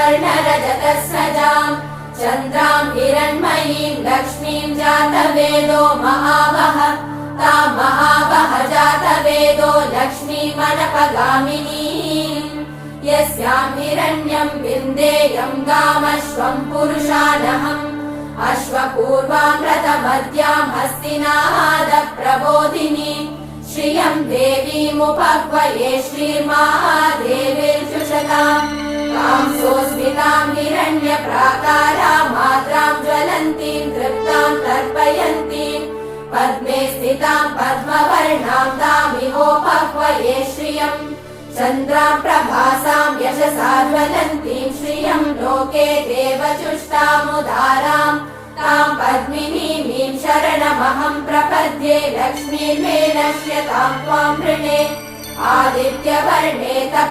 सुवर्णरजतस्रजाम् चन्द्राम् हिरण्मयीम् लक्ष्मीम् जातवेदो महावः ताम् महावः जातवेदो लक्ष्मीमनपगामिनीम् यस्याम् हिरण्यम् विन्देयम् गामश्वम् पुरुषानहम् अश्वपूर्वाम् रथमद्याम् हस्तिनादप्रबोधिनी श्रियम् देवीमुपह्वये श्रीर्महादेवीर्जुषताम् ताम् सोऽस्मिताम् हिरण्यप्राकाराम् मात्राम् ज्वलन्तीम् तृप्ताम् तर्पयन्तीम् पद्मे स्थिताम् पद्मवर्णाम् तामिहोपह्वये श्रियम् चन्द्राम् प्रभासाम् यशसा ज्वलन्तीम् श्रियम् लोके देवचुष्टामुदाराम् ताम् पद्मिनीमीम् शरणमहम् प्रपद्ये लक्ष्मीर्मे नश्यताम् त्वाम् वृणे आदित्यवर्णे